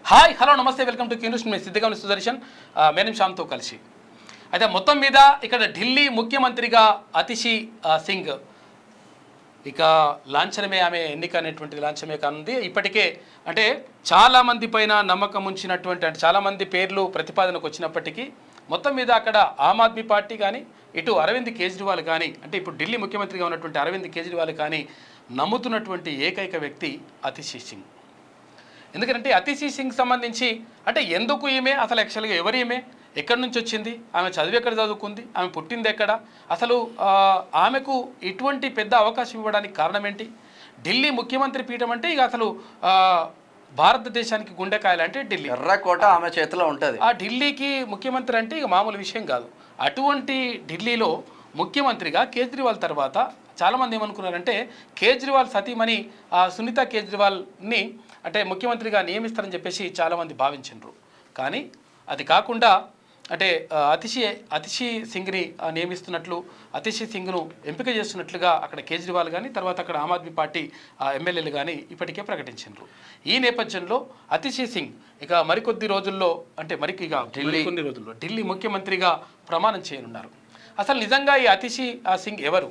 Hi hello నమస్తే welcome to Q News. మీ సిద్ధిగమని సుదర్శన్ మేనం శ్యామ్తో కలిసి. అయితే మొత్తం మీద ఇక్కడ ఢిల్లీ ముఖ్యమంత్రిగా అతిషి సింగ్ ఇక లాంఛనమే, ఆమె ఎన్నిక అనేటువంటిది లాంఛనమే కానుంది. ఇప్పటికే అంటే చాలామంది పైన నమ్మకం ఉంచినటువంటి అంటే చాలామంది పేర్లు ప్రతిపాదనకు వచ్చినప్పటికీ మొత్తం మీద అక్కడ ఆమ్ ఆద్మీ పార్టీ కానీ ఇటు అరవింద్ కేజ్రీవాల్ కానీ అంటే ఇప్పుడు ఢిల్లీ ముఖ్యమంత్రిగా ఉన్నటువంటి అరవింద్ కేజ్రీవాల్ కానీ నమ్ముతున్నటువంటి ఏకైక వ్యక్తి అతిషి సింగ్. ఎందుకంటే అతిషి సింగ్ సంబంధించి అంటే ఎందుకు ఈమె, అసలు యాక్చువల్గా ఎవరు ఈమె, ఎక్కడి నుంచి వచ్చింది, ఆమె చదివి ఎక్కడ చదువుకుంది, ఆమె పుట్టింది ఎక్కడ, అసలు ఆమెకు ఇటువంటి పెద్ద అవకాశం ఇవ్వడానికి కారణం ఏంటి? ఢిల్లీ ముఖ్యమంత్రి పీఠం అంటే ఇక అసలు భారతదేశానికి గుండెకాయలు అంటే ఢిల్లీ, ఎర్రకోట ఆమె చేతిలో ఉంటుంది. ఆ ఢిల్లీకి ముఖ్యమంత్రి అంటే ఇక మామూలు విషయం కాదు. అటువంటి ఢిల్లీలో ముఖ్యమంత్రిగా కేజ్రీవాల్ తర్వాత చాలామంది ఏమనుకున్నారంటే కేజ్రీవాల్ సతీమణి సునీత కేజ్రీవాల్ని అంటే ముఖ్యమంత్రిగా నియమిస్తారని చెప్పేసి చాలామంది భావించారు. కానీ అది కాకుండా అంటే అతిషి సింగ్ని నియమిస్తున్నట్లు, అతిషి సింగ్ను ఎంపిక చేస్తున్నట్లుగా అక్కడ కేజ్రీవాల్ కానీ తర్వాత అక్కడ ఆమ్ ఆద్మీ పార్టీ ఎమ్మెల్యేలు కానీ ఇప్పటికే ప్రకటించారు. ఈ నేపథ్యంలో అతిషి సింగ్ ఇక మరికొద్ది రోజుల్లో అంటే కొన్ని రోజుల్లో ఢిల్లీ ముఖ్యమంత్రిగా ప్రమాణం చేయనున్నారు. అసలు నిజంగా ఈ అతిషి సింగ్ ఎవరు,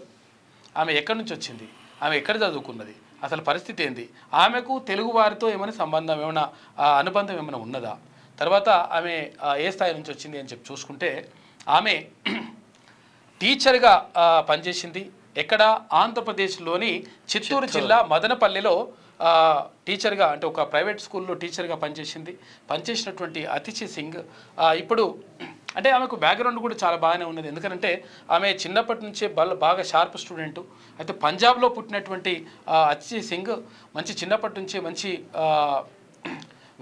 ఆమె ఎక్కడి నుంచి వచ్చింది, ఆమె ఎక్కడ చదువుకున్నది, అసలు పరిస్థితి ఏంది, ఆమెకు తెలుగు వారితో ఏమైనా సంబంధం, ఏమైనా అనుబంధం ఏమైనా ఉన్నదా, తర్వాత ఆమె ఏ స్థాయి నుంచి వచ్చింది అని చెప్పి చూసుకుంటే ఆమె టీచర్గా పనిచేసింది. ఎక్కడ? ఆంధ్రప్రదేశ్లోని చిత్తూరు జిల్లా మదనపల్లిలో టీచర్గా అంటే ఒక ప్రైవేట్ స్కూల్లో టీచర్గా పనిచేసినటువంటి అతిషి సింగ్ ఇప్పుడు అంటే ఆమెకు బ్యాక్గ్రౌండ్ కూడా చాలా బాగానే ఉన్నది. ఎందుకంటే ఆమె చిన్నప్పటి నుంచే బాగా షార్ప్ స్టూడెంట్. అయితే పంజాబ్లో పుట్టినటువంటి అతిషి సింగ్ చిన్నప్పటి నుంచే మంచి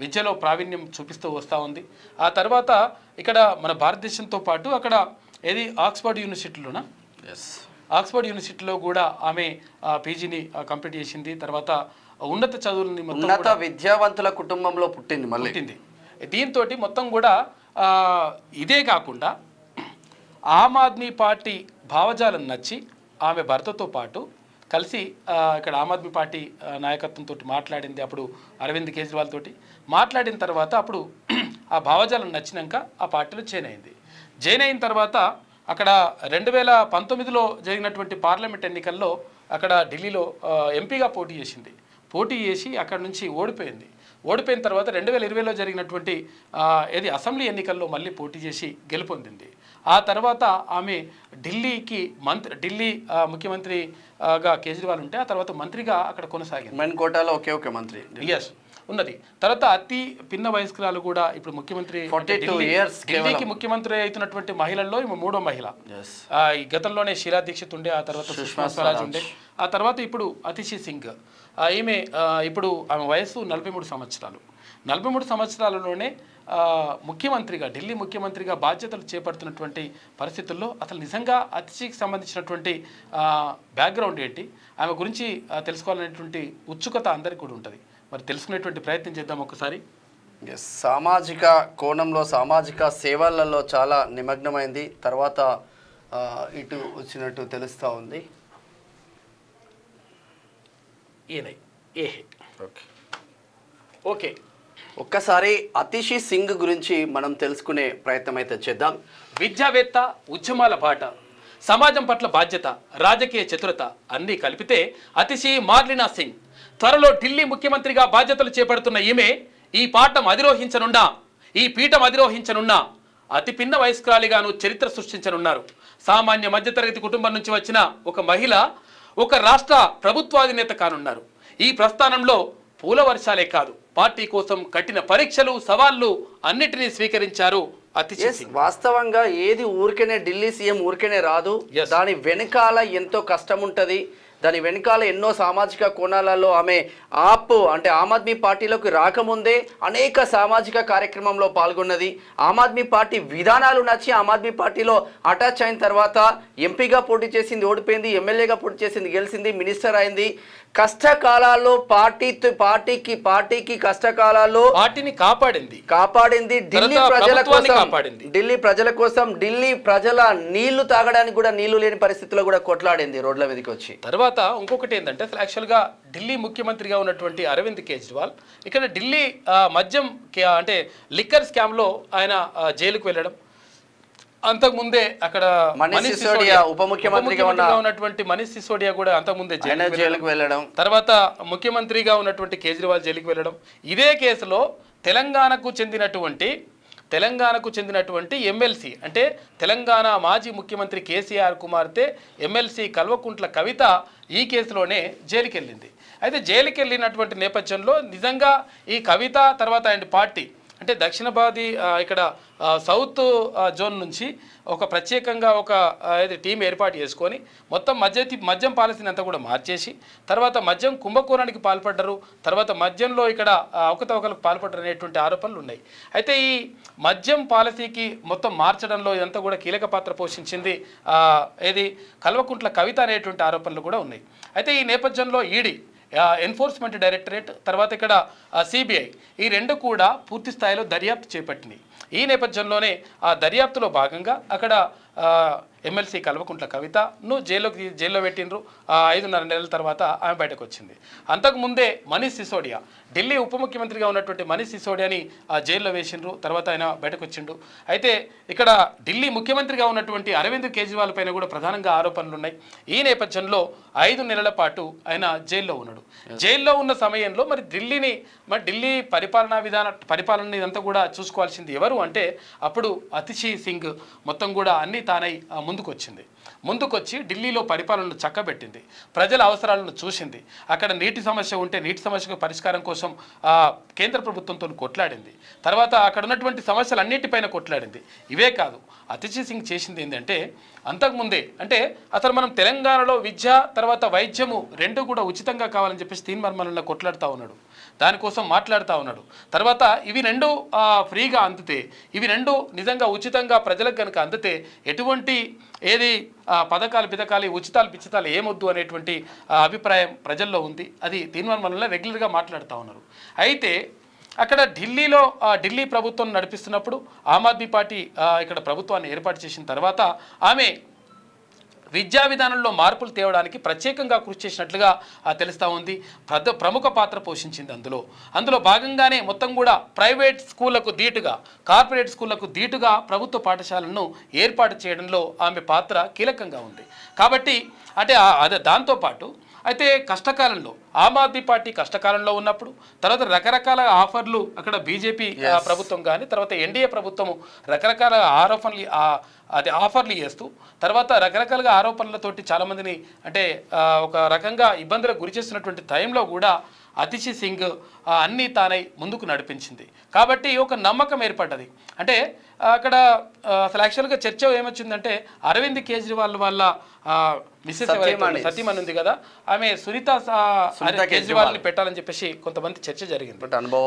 విద్యలో ప్రావీణ్యం చూపిస్తూ వస్తూ ఉంది. ఆ తర్వాత ఇక్కడ మన భారతదేశంతో పాటు అక్కడ ఏది ఆక్స్ఫర్డ్ యూనివర్సిటీలోనా, ఆక్స్ఫర్డ్ యూనివర్సిటీలో కూడా ఆమె పీజీని కంప్లీట్ చేసింది. తర్వాత ఉన్నత చదువులని ఉన్నత విద్యావంతుల కుటుంబంలో పుట్టింది. దీంతో మొత్తం కూడా ఇదే కాకుండా ఆమ్ ఆద్మీ పార్టీ భావజాలం నచ్చి ఆమె భర్తతో పాటు కలిసి ఇక్కడ ఆమ్ ఆద్మీ పార్టీ నాయకత్వంతో మాట్లాడింది. అప్పుడు అరవింద్ కేజ్రీవాల్ తోటి మాట్లాడిన తర్వాత అప్పుడు ఆ భావజాలం నచ్చినాక ఆ పార్టీలో జాయిన్ అయిన తర్వాత అక్కడ 2019లో జరిగినటువంటి పార్లమెంట్ ఎన్నికల్లో అక్కడ ఢిల్లీలో ఎంపీగా పోటీ చేసి అక్కడ నుంచి ఓడిపోయిన తర్వాత 2020లో జరిగినటువంటి అసెంబ్లీ ఎన్నికల్లో మళ్ళీ పోటీ చేసి గెలుపొందింది. ఆ తర్వాత ఆమె ఢిల్లీ ముఖ్యమంత్రిగా కేజ్రీవాల్ ఉంటే ఆ తర్వాత మంత్రిగా అక్కడ కొనసాగింది. మెయిన్ కోటాలో ఒకే మంత్రి ఉన్నది. తర్వాత అతి పిన్న వయస్కురాలు కూడా ఇప్పుడు ముఖ్యమంత్రి ఢిల్లీకి ముఖ్యమంత్రి అవుతున్నటువంటి మహిళల్లో ఈమె 3వ మహిళ. ఈ గతంలోనే షీలా దీక్షిత్ ఉండే, ఆ తర్వాత సుష్మా స్వరాజ్ ఉండే, ఆ తర్వాత ఇప్పుడు అతిషి సింగ్. ఈమె ఇప్పుడు ఆమె వయస్సు 43 సంవత్సరాలు. 43 సంవత్సరాలలోనే ఢిల్లీ ముఖ్యమంత్రిగా బాధ్యతలు చేపడుతున్నటువంటి పరిస్థితుల్లో అసలు నిజంగా అతిషికి సంబంధించినటువంటి బ్యాక్గ్రౌండ్ ఏంటి, ఆమె గురించి తెలుసుకోవాలనేటువంటి ఉత్సుకత అందరికీ కూడా ఉంటుంది. మరి తెలుసుకునేటువంటి ప్రయత్నం చేద్దాం ఒకసారి. సామాజిక కోణంలో సామాజిక సేవలలో చాలా నిమగ్నమైంది. తర్వాత ఇటు వచ్చినట్టు తెలుస్తూ ఉంది. ఓకే, ఒక్కసారి అతిషి సింగ్ గురించి మనం తెలుసుకునే ప్రయత్నం అయితే చేద్దాం. విద్యావేత్త, ఉద్యమాల బాట, సమాజం పట్ల బాధ్యత, రాజకీయ చతురత అన్నీ కలిపితే అతిషి మార్లినా సింగ్. త్వరలో ఢిల్లీ ముఖ్యమంత్రిగా బాధ్యతలు చేపడుతున్న ఈమె ఈ పీఠం అధిరోహించనున్న అతి పిన్న వయస్కురాలిగాను చరిత్ర సృష్టించనున్నారు. సామాన్య మధ్యతరగతి కుటుంబం నుంచి వచ్చిన ఒక మహిళ ఒక రాష్ట్ర ప్రభుత్వాధినేత కానున్నారు. ఈ ప్రస్థానంలో పూల వర్షాలే కాదు, పార్టీ కోసం కఠిన పరీక్షలు, సవాళ్లు అన్నిటినీ స్వీకరించారు అతిషి సింగ్. వాస్తవంగా ఏది ఊరికేనే ఢిల్లీ సీఎం ఊరికేనే రాదు. దాని వెనకాల ఎంతో కష్టం ఉంటుంది. దాని వెనకాల ఎన్నో సామాజిక కోణాలలో ఆమె ఆమ్ ఆద్మీ పార్టీలోకి రాకముందే అనేక సామాజిక కార్యక్రమంలో పాల్గొన్నది. ఆమ్ ఆద్మీ పార్టీ విధానాలు నచ్చి ఆమ్ ఆద్మీ పార్టీలో అటాచ్ అయిన తర్వాత ఎంపీగా పోటీ చేసింది, ఓడిపోయింది, ఎమ్మెల్యేగా పోటీ చేసింది, గెలిచింది, మినిస్టర్ అయింది. కష్టకాలాల్లో పార్టీకి కష్టకాలాల్లో పార్టీని కాపాడింది. ఢిల్లీ ప్రజల కోసం ఢిల్లీ ప్రజల నీళ్లు తాగడానికి కూడా నీళ్లు లేని పరిస్థితుల్లో కూడా కొట్లాడింది రోడ్ల మీదకి వచ్చి. తర్వాత తర్వాత ఇంకొకటి ఏంటంటే అసలు యాక్చువల్గా ఢిల్లీ ముఖ్యమంత్రిగా ఉన్నటువంటి అరవింద్ కేజ్రీవాల్ ఇక్కడ ఢిల్లీ మద్యం అంటే లిక్కర్ స్కామ్లో ఆయన జైలుకు వెళ్ళడం, అంతకుముందే అక్కడ మనీష్ సిసోడియా ఉప ముఖ్యమంత్రిగా ఉన్నటువంటి మనీష్ సిసోడియా కూడా అంతకుముందే జైలుకు వెళ్ళడం, తర్వాత ముఖ్యమంత్రిగా ఉన్నటువంటి కేజ్రీవాల్ జైలుకి వెళ్ళడం. ఇదే కేసులో తెలంగాణకు చెందినటువంటి ఎమ్మెల్సీ అంటే తెలంగాణ మాజీ ముఖ్యమంత్రి కేసీఆర్ కుమార్తె ఎమ్మెల్సీ కల్వకుంట్ల కవిత ఈ కేసులోనే జైలుకి వెళ్ళింది. అయితే జైలుకి వెళ్ళినటువంటి నేపథ్యంలో నిజంగా ఈ కవిత తర్వాత ఆయన పార్టీ అంటే దక్షిణాది ఇక్కడ సౌత్ జోన్ నుంచి ఒక ప్రత్యేకంగా ఒక టీం ఏర్పాటు చేసుకొని మొత్తం మద్యం పాలసీని అంతా కూడా మార్చేసి తర్వాత మద్యం కుంభకోణానికి పాల్పడ్డారు, తర్వాత మద్యంలో ఇక్కడ అవకతవకలకు పాల్పడ్డారు అనేటువంటి ఆరోపణలు ఉన్నాయి. అయితే ఈ మద్యం పాలసీకి మొత్తం మార్చడంలో ఇదంతా కూడా కీలక పాత్ర పోషించింది కల్వకుంట్ల కవిత అనేటువంటి ఆరోపణలు కూడా ఉన్నాయి. అయితే ఈ నేపథ్యంలో ఈడీ, ఎన్ఫోర్స్మెంట్ డైరెక్టరేట్, తర్వాత ఇక్కడ సిబిఐ ఈ రెండు కూడా పూర్తి స్థాయిలో దర్యాప్తు చేపట్టినాయి. ఈ నేపథ్యంలోనే ఆ దర్యాప్తులో భాగంగా అక్కడ ఎమ్మెల్సీ కల్వకుంట్ల కవితను జైల్లో పెట్టినరు. 5.5 నెలల తర్వాత ఆమె బయటకు వచ్చింది. అంతకుముందే మనీష్ సిసోడియా, ఢిల్లీ ఉప ముఖ్యమంత్రిగా ఉన్నటువంటి మనీష్ సిసోడియాని జైల్లో వేసిండ్రు, తర్వాత ఆయన బయటకు వచ్చిండు. అయితే ఇక్కడ ఢిల్లీ ముఖ్యమంత్రిగా ఉన్నటువంటి అరవింద్ కేజ్రీవాల్ పైన కూడా ప్రధానంగా ఆరోపణలు ఉన్నాయి. ఈ నేపథ్యంలో 5 నెలల పాటు ఆయన జైల్లో ఉన్నాడు. జైల్లో ఉన్న సమయంలో మరి ఢిల్లీ పరిపాలన ఇదంతా కూడా చూసుకోవాల్సింది ఎవరు అంటే అప్పుడు అతిషి సింగ్ మొత్తం కూడా అన్ని తానై ముందుకొచ్చి ఢిల్లీలో పరిపాలనను చక్కబెట్టింది, ప్రజల అవసరాలను చూసింది, అక్కడ నీటి సమస్య ఉంటే నీటి సమస్యకు పరిష్కారం కోసం కేంద్ర ప్రభుత్వంతో కొట్లాడింది, తర్వాత అక్కడ ఉన్నటువంటి సమస్యలన్నిటిపైన కొట్లాడింది. ఇవే కాదు, అతిషి సింగ్ చేసింది ఏంటంటే అంతకుముందే అంటే అసలు మనం తెలంగాణలో విద్య తర్వాత వైద్యము రెండు కూడా ఉచితంగా కావాలని చెప్పేసి తీర్మానంలో కొట్లాడుతూ ఉన్నాడు, దానికోసం మాట్లాడుతూ ఉన్నాడు. తర్వాత ఇవి రెండు ఫ్రీగా అందితే, ఇవి రెండు నిజంగా ఉచితంగా ప్రజలకు కనుక అందితే ఎటువంటి పథకాలు ఉచితాలు పిచ్చితాలు ఏమొద్దు అనేటువంటి అభిప్రాయం ప్రజల్లో ఉంది. అది తీర్మానంలో రెగ్యులర్గా మాట్లాడుతూ ఉన్నారు. అయితే అక్కడ ఢిల్లీ ప్రభుత్వం నడిపిస్తున్నప్పుడు ఆమ్ ఆద్మీ పార్టీ ఇక్కడ ప్రభుత్వాన్ని ఏర్పాటు చేసిన తర్వాత ఆమె విద్యా విధానంలో మార్పులు తేవడానికి ప్రత్యేకంగా కృషి చేసినట్లుగా తెలుస్తూ ఉంది. ప్రముఖ పాత్ర పోషించింది. అందులో భాగంగానే మొత్తం కూడా ప్రైవేట్ స్కూళ్లకు దీటుగా, కార్పొరేట్ స్కూళ్లకు దీటుగా ప్రభుత్వ పాఠశాలను ఏర్పాటు చేయడంలో ఆమె పాత్ర కీలకంగా ఉంది. కాబట్టి అంటే దాంతోపాటు అయితే కష్టకాలంలో ఆమ్ ఆద్మీ పార్టీ కష్టకాలంలో ఉన్నప్పుడు తర్వాత రకరకాల ఆఫర్లు అక్కడ బీజేపీ ప్రభుత్వం కానీ తర్వాత ఎన్డీఏ ప్రభుత్వము రకరకాల ఆఫర్లు చేస్తూ తర్వాత రకరకాలుగా ఆరోపణలతోటి చాలామందిని అంటే ఒక రకంగా ఇబ్బందులకు గురి చేస్తున్నటువంటి టైంలో కూడా అతిషి సింగ్ అన్నీ తానై ముందుకు నడిపించింది. కాబట్టి ఒక నమ్మకం ఏర్పడ్డది. అంటే అక్కడ అసలు యాక్చువల్గా చర్చ ఏమొచ్చిందంటే అరవింద్ కేజ్రీవాల్ వాళ్ళ మిస్సెస్ సతీమణి ఉంది కదా, ఆమె సునీత కేజ్రీవాల్ని పెట్టాలని చెప్పేసి కొంతమంది చర్చ జరిగింది.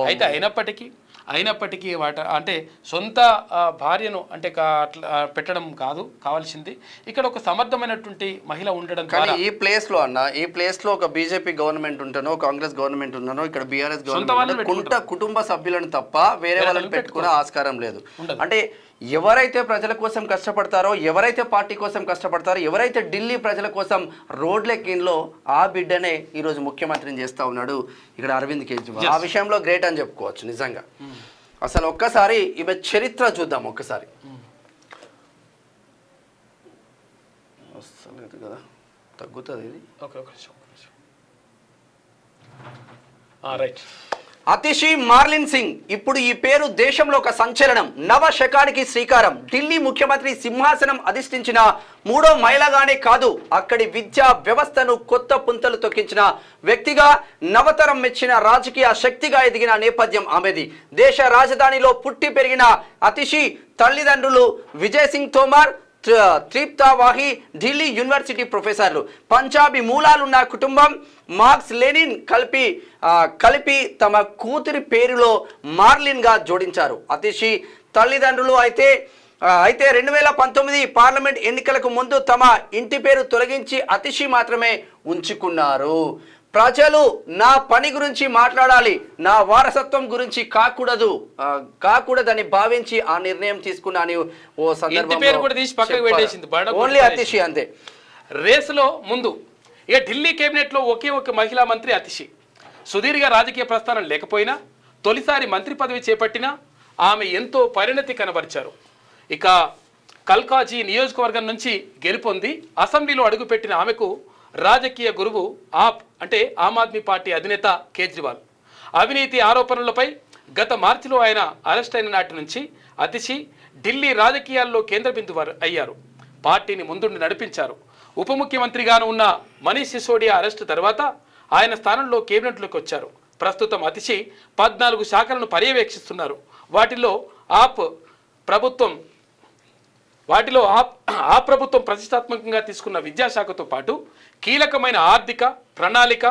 అయితే అయినప్పటికీ అంటే సొంత భార్యను అంటే అట్లా పెట్టడం కాదు కావాల్సింది, ఇక్కడ ఒక సమర్థమైనటువంటి మహిళ ఉండడం. కానీ ఈ ప్లేస్ లో ఒక బీజేపీ గవర్నమెంట్ ఉంటానో కాంగ్రెస్ గవర్నమెంట్ ఉన్నానో ఇక్కడ బీఆర్ఎస్ గవర్నమెంట్ కుటుంబ సభ్యులను తప్ప వేరే వాళ్ళని పెట్టుకునే ఆస్కారం లేదు. అంటే ఎవరైతే ప్రజల కోసం కష్టపడతారో, ఎవరైతే పార్టీ కోసం కష్టపడతారో, ఎవరైతే ఢిల్లీ ప్రజల కోసం రోడ్లెక్కిన్లో ఆ బిడ్డనే ఈరోజు ముఖ్యమంత్రిని చేస్తూ ఉన్నాడు ఇక్కడ అరవింద్ కేజ్రీవాల్. ఆ విషయంలో గ్రేట్ అని చెప్పుకోవచ్చు నిజంగా. అసలు ఒక్కసారి ఈమె చరిత్ర చూద్దాం. ఒక్కసారి వస్తలేదు కదా, తగ్గుతుంది ఇది. రైట్. అతిషి మార్లిన్ సింగ్ ఇప్పుడు ఈ పేరు దేశంలో ఒక సంచలనం. నవ శకానికి శ్రీకారం. ఢిల్లీ ముఖ్యమంత్రి సింహాసనం అధిష్ఠించిన 3వ మహిళగానే కాదు, అక్కడి విద్యా వ్యవస్థను కొత్త పుంతలు తొక్కించిన వ్యక్తిగా, నవతరం మెచ్చిన రాజకీయ శక్తిగా ఎదిగిన నేపథ్యం ఆమెది. దేశ రాజధానిలో పుట్టి పెరిగిన అతిషి తల్లిదండ్రులు విజయ్ సింగ్ తోమార్, త్రిప్తా వాహి ఢిల్లీ యూనివర్సిటీ ప్రొఫెసర్లు. పంజాబీ మూలాలున్న కుటుంబం మార్క్స్ లెనిన్ కలిపి తమ కూతురి పేరులో మార్లిన్గా జోడించారు. అతిషి తల్లిదండ్రులు అయితే 2019 పార్లమెంట్ ఎన్నికలకు ముందు తమ ఇంటి పేరు తొలగించి అతిషి మాత్రమే ఉంచుకున్నారు. ప్రజలు నా పని గురించి మాట్లాడాలి, నా వారసత్వం గురించి కాకూడదని భావించి ఆ నిర్ణయం తీసుకున్నాను. ఓ సందర్భంలో ఓన్లీ అతిషి అంతే. రేసులో ముందు ఇక ఢిల్లీ కేబినెట్లో ఒకే ఒక మహిళా మంత్రి అతిషి. సుదీర్ఘ రాజకీయ ప్రస్థానం లేకపోయినా తొలిసారి మంత్రి పదవి చేపట్టినా ఆమె ఎంతో పరిణతి కనబరిచారు. ఇక కల్కాజీ నియోజకవర్గం నుంచి గెలుపొంది అసెంబ్లీలో అడుగుపెట్టిన ఆమెకు రాజకీయ గురువు ఆమ్ ఆద్మీ పార్టీ అధినేత కేజ్రీవాల్. అవినీతి ఆరోపణలపై గత మార్చిలో ఆయన అరెస్ట్ అయిన నాటి నుంచి అతిషి ఢిల్లీ రాజకీయాల్లో కేంద్ర బిందువు అయ్యారు. పార్టీని ముందుండి నడిపించారు. ఉప ముఖ్యమంత్రిగాను ఉన్న మనీష్ సిసోడియా అరెస్టు తర్వాత ఆయన స్థానంలో కేబినెట్లోకి వచ్చారు. ప్రస్తుతం అతిషి 14 శాఖలను పర్యవేక్షిస్తున్నారు. వాటిలో ఆ ప్రభుత్వం ప్రతిష్టాత్మకంగా తీసుకున్న విద్యాశాఖతో పాటు కీలకమైన ఆర్థిక, ప్రణాళిక,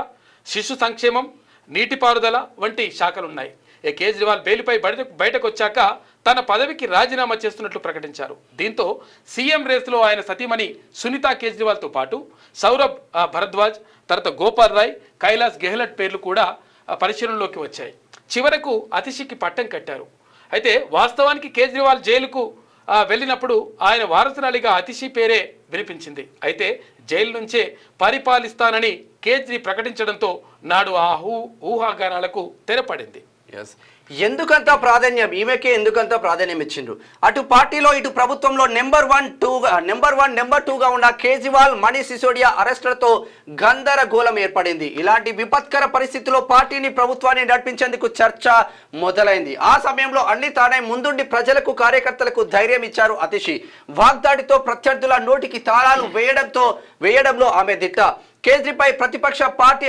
శిశు సంక్షేమం, నీటిపారుదల వంటి శాఖలున్నాయి. కేజ్రీవాల్ బెయిల్పై బయటకు వచ్చాక తన పదవికి రాజీనామా చేస్తున్నట్లు ప్రకటించారు. దీంతో సీఎం రేసులో ఆయన సతీమణి సునీతా కేజ్రీవాల్తో పాటు సౌరభ్ భరద్వాజ్, తర్వాత గోపాల్ రాయ్, కైలాస్ గెహ్లట్ పేర్లు కూడా పరిశీలనలోకి వచ్చాయి. చివరకు అతిషికి పట్టం కట్టారు. అయితే వాస్తవానికి కేజ్రీవాల్ జైలుకు వెళ్ళినప్పుడు ఆయన వారసురాలిగా అతిషి పేరే వినిపించింది. అయితే జైలు నుంచే పరిపాలిస్తానని కేజ్రీ ప్రకటించడంతో నాడు ఆ ఊహాగానాలకు తెరపడింది. ఎందుకంత ప్రాధాన్యం ఈమెకే ఎందుకంత ప్రాధాన్యం ఇచ్చిండ్రు? అటు పార్టీలో ఇటు ప్రభుత్వంలో నెంబర్ 1, నెంబర్ 2గా ఉన్న కేజ్రీవాల్, మనీష్ సిసోడియా అరెస్టులతో గందరగోళం ఏర్పడింది. ఇలాంటి విపత్కర పరిస్థితుల్లో పార్టీని, ప్రభుత్వాన్ని నడిపించేందుకు చర్చ మొదలైంది. ఆ సమయంలో అన్ని తానే ముందుండి ప్రజలకు, కార్యకర్తలకు ధైర్యం ఇచ్చారు అతిషి. వాగ్దాడితో ప్రత్యర్థుల నోటికి తాళాలు వేయడంలో ఆమె దిట్ట. కేజ్రీపై ప్రతిపక్ష పార్టీ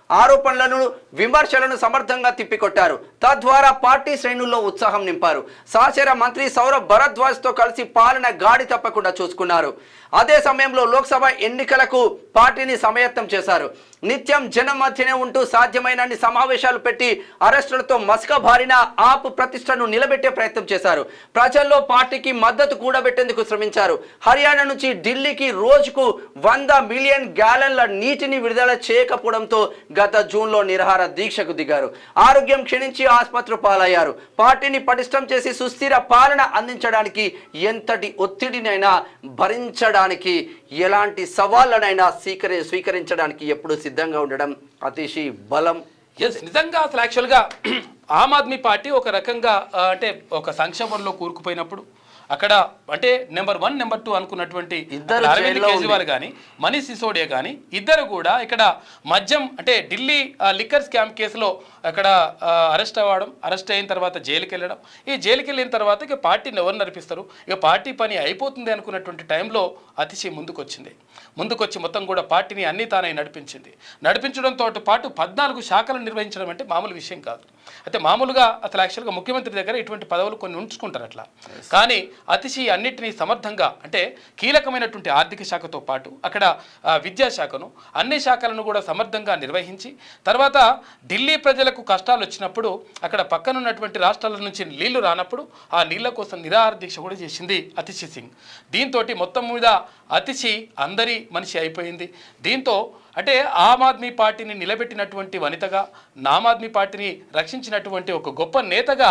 ఆరోపణలను, విమర్శలను సమర్థంగా తిప్పికొట్టారు. తద్వారా పార్టీ శ్రేణుల్లో ఉత్సాహం నింపారు. సహచర మంత్రి సౌరభ్ భరద్వాజ్తో కలిసి పాలన గాడి తప్పకుండా చూసుకున్నారు. అదే సమయంలో లోక్సభ ఎన్నికలకు పార్టీని సమాయత్తం చేశారు. నిత్యం జనం మధ్యనే ఉంటూ సాధ్యమైనన్ని సమావేశాలు పెట్టి అరెస్టులతో మసకబారిన ఆప్ ప్రతిష్టను నిలబెట్టే ప్రయత్నం చేశారు. ప్రజల్లో పార్టీకి మద్దతు కూడబెట్టేందుకు శ్రమించారు. హర్యానా నుంచి ఢిల్లీకి రోజుకు 100 మిలియన్ గ్యాలన్ల నీటిని విడుదల చేయకపోవడంతో గత జూన్లో నిరాహార దీక్షకు దిగారు. ఆరోగ్యం క్షీణించి ఆసుపత్రి పాలయ్యారు. పార్టీని పటిష్టం చేసి సుస్థిర పాలన అందించడానికి ఎంతటి ఒత్తిడినైనా భరించడానికి, ఎలాంటి సవాళ్ళనైనా స్వీకరించడానికి ఎప్పుడు సిద్ధంగా ఉండడం అతిషి బలం. నిజంగా అసలు యాక్చువల్గా ఆమ్ ఆద్మీ పార్టీ ఒక రకంగా అంటే ఒక సంక్షోభంలో కూరుకుపోయినప్పుడు అక్కడ అంటే నెంబర్ 1, నెంబర్ 2 అనుకున్నటువంటి అరవింద్ కేజ్రీవాల్ కానీ, మనీష్ సిసోడియా కానీ ఇద్దరు కూడా ఇక్కడ మద్యం అంటే ఢిల్లీ లిక్కర్ స్కామ్ కేసులో అక్కడ అరెస్ట్ అయిన తర్వాత జైలుకి వెళ్ళడం. ఈ జైలుకి వెళ్ళిన తర్వాత ఇక పార్టీని ఎవరు నడిపిస్తారు, ఇక పార్టీ పని అయిపోతుంది అనుకున్నటువంటి టైంలో అతిషి ముందుకొచ్చి మొత్తం కూడా పార్టీని అన్ని తానే నడిపించడంతో పాటు 14 శాఖలు నిర్వహించడం అంటే మామూలు విషయం కాదు. అయితే మామూలుగా అసలు యాక్చువల్గా ముఖ్యమంత్రి దగ్గర ఇటువంటి పదవులు కొన్ని ఉంచుకుంటారు అట్లా. కానీ అతిషి అన్నిటినీ సమర్థంగా అంటే కీలకమైనటువంటి ఆర్థిక శాఖతో పాటు అక్కడ విద్యాశాఖను, అన్ని శాఖలను కూడా సమర్థంగా నిర్వహించి తర్వాత ఢిల్లీ ప్రజలకు కష్టాలు వచ్చినప్పుడు అక్కడ పక్కనున్నటువంటి రాష్ట్రాల నుంచి నీళ్లు రానప్పుడు ఆ నీళ్ల కోసం నిరాహార దీక్ష కూడా చేసింది అతిషి సింగ్. దీంతో మొత్తం మీద అతిషి అందరి మనిషి అయిపోయింది. దీంతో అంటే ఆమ్ ఆద్మీ పార్టీని నిలబెట్టినటువంటి వనితగా, ఆమ్ ఆద్మీ పార్టీని రక్షించినటువంటి ఒక గొప్ప నేతగా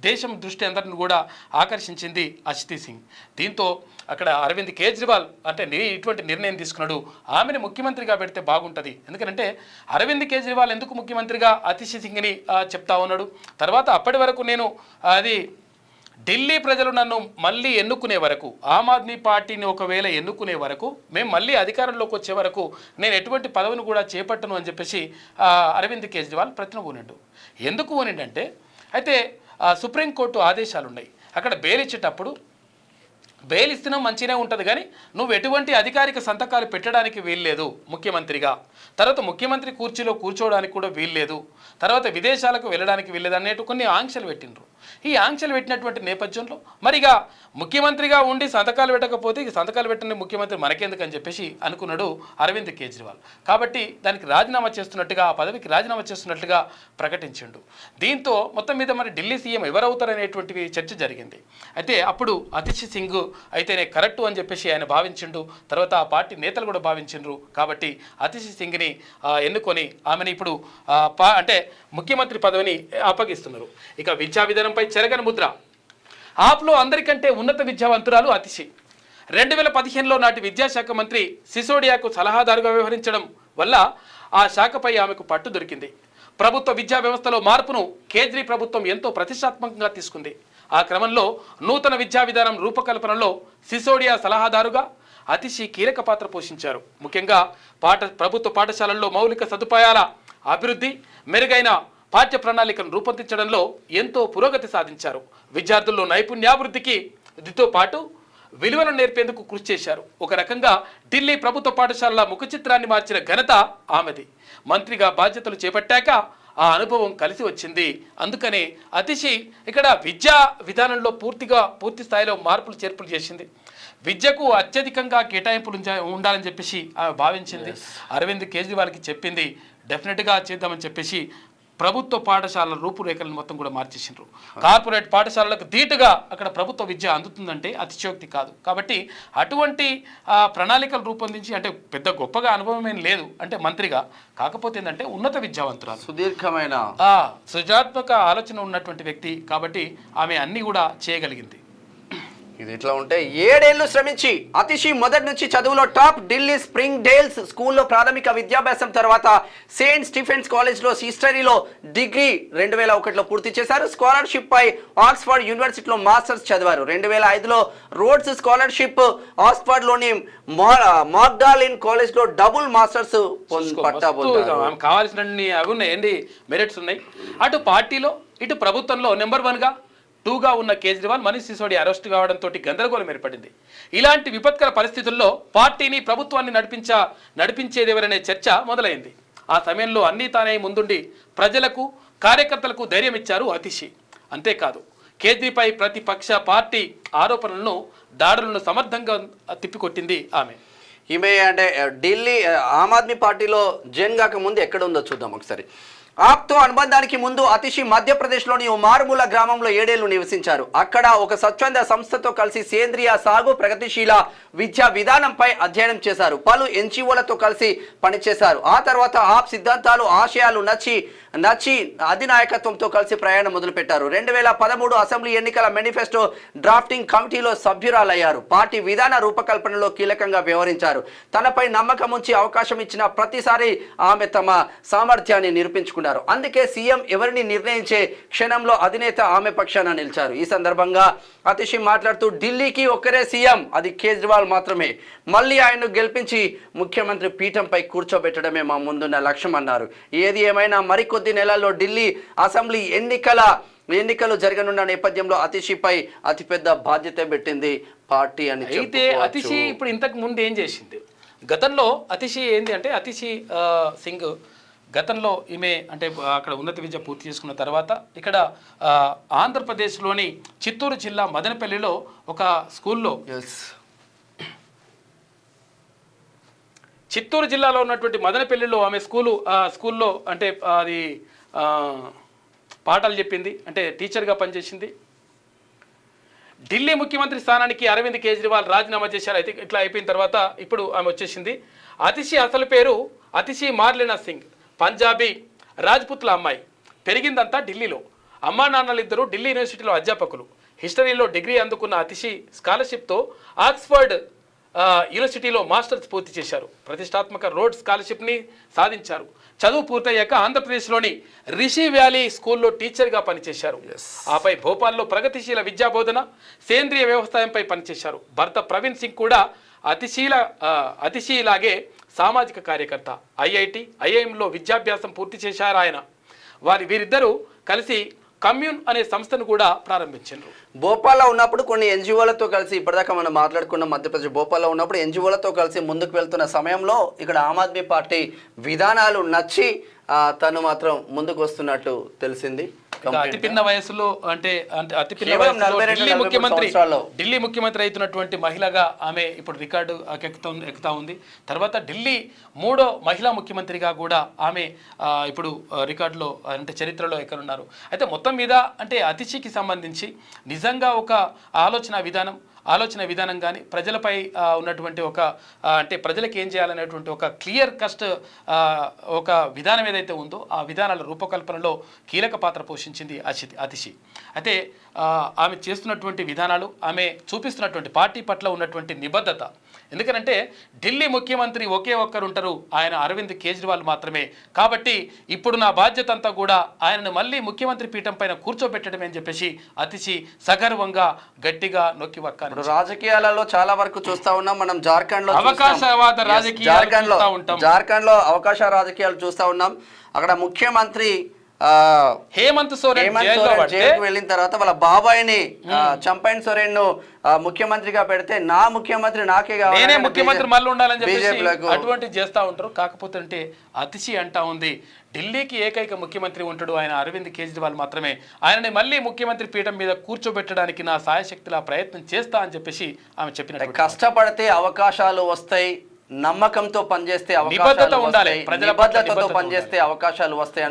దేశం దృష్టి అందరిని కూడా ఆకర్షించింది అతిషి సింగ్. దీంతో అక్కడ అరవింద్ కేజ్రీవాల్ అంటే ఇటువంటి నిర్ణయం తీసుకున్నాడు, ఆమెను ముఖ్యమంత్రిగా పెడితే బాగుంటుంది. ఎందుకంటే అరవింద్ కేజ్రీవాల్ ఎందుకు ముఖ్యమంత్రిగా అతిషి సింగ్ని చెప్తా ఉన్నాడు. తర్వాత అప్పటి వరకు నేను ఢిల్లీ ప్రజలు నన్ను మళ్ళీ ఎన్నుకునే వరకు, ఆమ్ ఆద్మీ పార్టీని ఒకవేళ ఎన్నుకునే వరకు, మేము మళ్ళీ అధికారంలోకి వచ్చే వరకు నేను ఎటువంటి పదవిని కూడా చేపట్టను అని చెప్పేసి అరవింద్ కేజ్రీవాల్ ప్రతిన ఎందుకు ఊనిండంటే అయితే సుప్రీంకోర్టు ఆదేశాలు ఉన్నాయి. అక్కడ బెయిల్ ఇచ్చేటప్పుడు బెయిల్ ఇస్తున్నాం మంచిగానే ఉంటుంది కానీ నువ్వు ఎటువంటి అధికారిక సంతకాలు పెట్టడానికి వీల్లేదు ముఖ్యమంత్రిగా, తర్వాత ముఖ్యమంత్రి కుర్చీలో కూర్చోవడానికి కూడా వీల్లేదు, తర్వాత విదేశాలకు వెళ్ళడానికి వీల్లేదు అనేటు కొన్ని ఆంక్షలు పెట్టిండ్రు. ఈ ఆంక్షలు పెట్టినటువంటి నేపథ్యంలో మరిగా ముఖ్యమంత్రిగా ఉండి సంతకాలు పెట్టకపోతే ఇక సంతకాలు పెట్టిన ముఖ్యమంత్రి మనకెందుకు అని చెప్పేసి అనుకున్నాడు అరవింద్ కేజ్రీవాల్. కాబట్టి దానికి రాజీనామా చేస్తున్నట్టుగా, ఆ పదవికి రాజీనామా చేస్తున్నట్టుగా ప్రకటించిండు. దీంతో మొత్తం మీద మరి ఢిల్లీ సీఎం ఎవరవుతారనేటువంటివి చర్చ జరిగింది. అయితే అప్పుడు అతిషి సింగ్ అయితేనే కరెక్టు అని చెప్పేసి ఆయన భావించిండు. తర్వాత ఆ పార్టీ నేతలు కూడా భావించిండ్రు. కాబట్టి అతిషి సింగ్ని ఎన్నుకొని ఆమెను ఇప్పుడు అంటే ముఖ్యమంత్రి పదవిని అప్పగిస్తున్నారు. ఇక విద్యా విధానంపై చెరగని ముద్ర. ఆప్లో అందరికంటే ఉన్నత విద్యావంతురాలు అతిషి. 2015లో నాటి విద్యాశాఖ మంత్రి సిసోడియాకు సలహాదారుగా వ్యవహరించడం వల్ల ఆ శాఖపై ఆమెకు పట్టు దొరికింది. ప్రభుత్వ విద్యా వ్యవస్థలో మార్పును కేజ్రీ ప్రభుత్వం ఎంతో ప్రతిష్టాత్మకంగా తీసుకుంది. ఆ క్రమంలో నూతన విద్యా విధానం రూపకల్పనలో సిసోడియా సలహాదారుగా అతిశి కీలక పాత్ర పోషించారు. ముఖ్యంగా ప్రభుత్వ పాఠశాలల్లో మౌలిక సదుపాయాల అభివృద్ధి, మెరుగైన పాఠ్య ప్రణాళికను రూపొందించడంలో ఎంతో పురోగతి సాధించారు. విద్యార్థుల్లో నైపుణ్యాభివృద్ధితో పాటు విలువలను నేర్పేందుకు కృషి చేశారు. ఒక రకంగా ఢిల్లీ ప్రభుత్వ పాఠశాలల ముఖ చిత్రాన్ని మార్చిన ఘనత ఆమెది. మంత్రిగా బాధ్యతలు చేపట్టాక ఆ అనుభవం కలిసి వచ్చింది. అందుకనే అతిశి ఇక్కడ విద్యా విధానంలో పూర్తి స్థాయిలో మార్పులు చేర్పులు చేసింది. విద్యకు అత్యధికంగా కేటాయింపులు ఉండాలని చెప్పేసి ఆమె భావించింది. అరవింద్ కేజ్రీవాల్కి చెప్పింది, డెఫినెట్గా చేద్దామని చెప్పేసి ప్రభుత్వ పాఠశాలల రూపురేఖలను మొత్తం కూడా మార్చేసిండ్రు. కార్పొరేట్ పాఠశాలలకు ధీటుగా అక్కడ ప్రభుత్వ విద్య అందుతుందంటే అతిశయోక్తి కాదు. కాబట్టి అటువంటి ప్రణాళికలు రూపొందించి, అంటే పెద్ద గొప్పగా అనుభవం ఏం లేదు అంటే మంత్రిగా, కాకపోతే ఏంటంటే ఉన్నత విద్యావంతురాలు, సుదీర్ఘమైన సృజనాత్మక ఆలోచన ఉన్నటువంటి వ్యక్తి కాబట్టి ఆమె అన్ని కూడా చేయగలిగింది. ఇది ఇట్లా ఉంటే 7 ఏళ్లు శ్రమించి అతిశి మొదటి నుంచి చదువులో టాప్. ఢిల్లీ స్ప్రింగ్ డేల్స్ స్కూల్లో ప్రాథమిక విద్యాభ్యాసం తర్వాత సెయింట్ స్టీఫెన్స్ కాలేజ్లో హిస్టరీలో డిగ్రీ 2001లో పూర్తి చేశారు. స్కాలర్షిప్ పై ఆక్స్ఫర్డ్ యూనివర్సిటీలో మాస్టర్స్ చదివారు. 2005లో రోడ్స్ స్కాలర్షిప్ ఆక్స్ఫర్డ్లోని మాగ్డాలిన్ కాలేజ్లో డబుల్ మాస్టర్స్ పట్టాబోతున్నారు. కావాల్సినన్ని అవి ఉన్నాయండి, మెరిట్స్ ఉన్నాయి. అటు పార్టీలో ఇటు ప్రభుత్వంలో నెంబర్ 1గా 2గా ఉన్న కేజ్రీవాల్ మనీష్ సిసోడియా అరెస్ట్ కావడంతో గందరగోళం ఏర్పడింది. ఇలాంటి విపత్కర పరిస్థితుల్లో పార్టీని ప్రభుత్వాన్ని నడిపించేదెవరనే చర్చ మొదలైంది. ఆ సమయంలో అన్నీ తానే ముందుండి ప్రజలకు కార్యకర్తలకు ధైర్యం ఇచ్చారు అతిశి. అంతేకాదు కేజ్రీపై ప్రతిపక్ష పార్టీ ఆరోపణలను దాడులను సమర్థంగా తిప్పికొట్టింది ఆమె. ఈమె అంటే ఢిల్లీ ఆమ్ ఆద్మీ పార్టీలో జైన్ కాక ముందు ఎక్కడ ఉందో చూద్దాం ఒకసారి. ఆప్తో అనుబంధానికి ముందు అతిశి మధ్యప్రదేశ్లోని ఓ మారుమూల గ్రామంలో 7 ఏళ్లు నివసించారు. అక్కడ ఒక స్వచ్ఛంద సంస్థతో కలిసి సేంద్రియ సాగు, ప్రగతిశీల విద్యా విధానంపై అధ్యయనం చేశారు. పలు ఎన్జిఓలతో కలిసి పనిచేశారు. ఆ తర్వాత ఆప్ సిద్ధాంతాలు, ఆశయాలు నచ్చి అధినాయకత్వంతో కలిసి ప్రయాణం మొదలుపెట్టారు. 2013 అసెంబ్లీ ఎన్నికల మేనిఫెస్టో డ్రాఫ్టింగ్ కమిటీలో సభ్యురాలయ్యారు. పార్టీ విధాన రూపకల్పనలో కీలకంగా వ్యవహరించారు. తనపై నమ్మకం ఉంచి అవకాశం ఇచ్చిన ప్రతిసారి ఆమె తమ సామర్థ్యాన్ని నిరూపించుకున్నారు. అందుకే సీఎం ఎవరిని నిర్ణయించే క్షణంలో అధినేత ఆమె పక్షాన నిలిచారు. ఈ సందర్భంగా అతిశి మాట్లాడుతూ, ఢిల్లీకి ఒక్కరే సీఎం, అది కేజ్రీవాల్ మాత్రమే. మళ్ళీ ఆయన్ను గెలిపించి ముఖ్యమంత్రి పీఠంపై కూర్చోబెట్టడమే మా ముందున్న లక్ష్యం అన్నారు. ఏది ఏమైనా మరికొద్ది నెలల్లో ఢిల్లీ అసెంబ్లీ ఎన్నికలు జరగనున్న నేపథ్యంలో అతిశిపై అతిపెద్ద బాధ్యత పెట్టింది పార్టీ అని. అయితే అతిశి ఇప్పుడు ఇంతకు ముందు ఏం చేసింది? గతంలో అతిశి ఏంది అంటే అతిశి సింగ్ గతంలో ఈమె అంటే అక్కడ ఉన్నత విద్య పూర్తి చేసుకున్న తర్వాత ఇక్కడ ఆంధ్రప్రదేశ్లోని చిత్తూరు జిల్లా మదనపల్లిలో ఒక స్కూల్లో, చిత్తూరు జిల్లాలో ఉన్నటువంటి మదనపల్లిలో ఆమె స్కూల్లో అంటే అది పాఠాలు చెప్పింది, అంటే టీచర్గా పనిచేసింది. ఢిల్లీ ముఖ్యమంత్రి స్థానానికి అరవింద్ కేజ్రీవాల్ రాజీనామా చేశారు. అయితే ఇట్లా అయిపోయిన తర్వాత ఇప్పుడు ఆమె వచ్చేసింది. అతిశి అసలు పేరు అతిశి మార్లినా సింగ్, పంజాబీ రాజ్పుత్ల అమ్మాయి. పెరిగిందంతా ఢిల్లీలో. అమ్మా నాన్నలు ఇద్దరు ఢిల్లీ యూనివర్సిటీలో అధ్యాపకులు. హిస్టరీలో డిగ్రీ అందుకున్న అతిశి స్కాలర్షిప్తో ఆక్స్ఫర్డ్ యూనివర్సిటీలో మాస్టర్స్ పూర్తి చేశారు. ప్రతిష్టాత్మక రోడ్ స్కాలర్షిప్ని సాధించారు. చదువు పూర్తయ్యాక ఆంధ్రప్రదేశ్లోని రిషి వ్యాలీ స్కూల్లో టీచర్గా పనిచేశారు. ఆపై భోపాల్లో ప్రగతిశీల విద్యాబోధన, సేంద్రియ వ్యవసాయంపై పనిచేశారు. భర్త ప్రవీణ్ సింగ్ కూడా అతిశీలాగే సామాజిక కార్యకర్త. ఐఐఎంలో విద్యాభ్యాసం పూర్తి చేశారు ఆయన. వీరిద్దరూ కలిసి కమ్యూన్ అనే సంస్థను కూడా ప్రారంభించారు. భోపాల్లో ఉన్నప్పుడు కొన్ని ఎన్జిఓలతో కలిసి, ఇప్పటిదాకా మనం మాట్లాడుకున్న మధ్యప్రదేశ్ భోపాల్లో ఉన్నప్పుడు ఎన్జిఓలతో కలిసి ముందుకు వెళ్తున్న సమయంలో ఇక్కడ ఆమ్ ఆద్మీ పార్టీ విధానాలు నచ్చి తను మాత్రం ముందుకు వస్తున్నట్టు తెలిసింది. అతి పిన్న వయసులో అంటే అతి పిన్న వయసులో ఢిల్లీ ముఖ్యమంత్రి అవుతున్నటువంటి మహిళగా ఆమె ఇప్పుడు రికార్డు ఎక్కుతా ఉంది. తర్వాత ఢిల్లీ 3వ మహిళా ముఖ్యమంత్రిగా కూడా ఆమె ఇప్పుడు రికార్డులో అంటే చరిత్రలో ఎక్కడున్నారు. అయితే మొత్తం మీద అంటే అతిశికి సంబంధించి నిజంగా ఒక ఆలోచన విధానం, ఆలోచన విధానం కానీ ప్రజలపై ఉన్నటువంటి ఒక అంటే ప్రజలకు ఏం చేయాలనేటువంటి ఒక క్లియర్ కస్ట్ ఒక విధానం ఏదైతే ఉందో ఆ విధానాల రూపకల్పనలో కీలక పాత్ర పోషించింది అతిషి. అయితే ఆమె చేస్తున్నటువంటి విధానాలు, ఆమె చూపిస్తున్నటువంటి పార్టీ పట్ల ఉన్నటువంటి నిబద్ధత, ఎందుకంటే ఢిల్లీ ముఖ్యమంత్రి ఒకే ఒక్కరు ఉంటారు, ఆయన అరవింద్ కేజ్రీవాల్ మాత్రమే. కాబట్టి ఇప్పుడు నా బాధ్యత అంతా కూడా ఆయనను మళ్ళీ ముఖ్యమంత్రి పీఠం పైన కూర్చోబెట్టడమే అని చెప్పేసి అతిశి సగర్వంగా గట్టిగా నొక్కి వక్కారు. రాజకీయాలలో చాలా వరకు చూస్తా ఉన్నాం మనం. జార్ఖండ్ లో అవకాశవాద రాజకీయాలు జార్ఖండ్ లో అవకాశ రాజకీయాలు చూస్తా ఉన్నాం. అక్కడ ముఖ్యమంత్రి హేమంత్ సోరెన్ జైలుకు వెళ్ళిన తర్వాత వాళ్ళ బాబాయిని చంపైన్ సోరెన్ ను ముఖ్యమంత్రిగా పెడితే నా ముఖ్యమంత్రి నాకే కావాలి, నేనే ముఖ్యమంత్రి మళ్ళీ ఉండాలని చెప్పేసి అటువంటి చేస్తా ఉంటారు. కాకపోతే అంటే అతిశి అంటా ఉంది ఢిల్లీకి ఏకైక ముఖ్యమంత్రి ఉంటాడు ఆయన అరవింద్ కేజ్రీవాల్ మాత్రమే, ఆయనని మళ్ళీ ముఖ్యమంత్రి పీఠం మీద కూర్చోబెట్టడానికి నా సాయశక్తిలా ప్రయత్నం చేస్తా అని చెప్పేసి ఆమె చెప్పినట్టు. కష్టపడితే అవకాశాలు వస్తాయి, నమ్మకంతో పనిచేస్తే నిబద్ధత ఉండాలి, నిబద్ధతతో పనిచేస్తే అవకాశాలు వస్తాయి.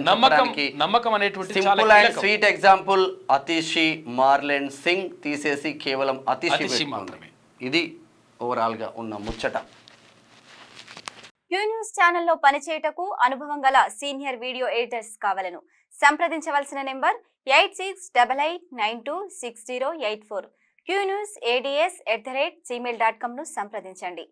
నమ్మకం అనేటువంటి simple and sweet example Atishi Marlena Singh తీసేసి కేవలం అతిషి మాత్రమే. ఇది ఓవరాల్ గా ఉన్న ముచ్చట. క్యూ న్యూస్ ఛానల్లో పనిచేయటకు అనుభవం గల సీనియర్ వీడియో ఎడిటర్స్ కావాలను సంప్రదించవలసిన నెంబర్ 8688926084. qnews@gmail.com ను సంప్రదించండి.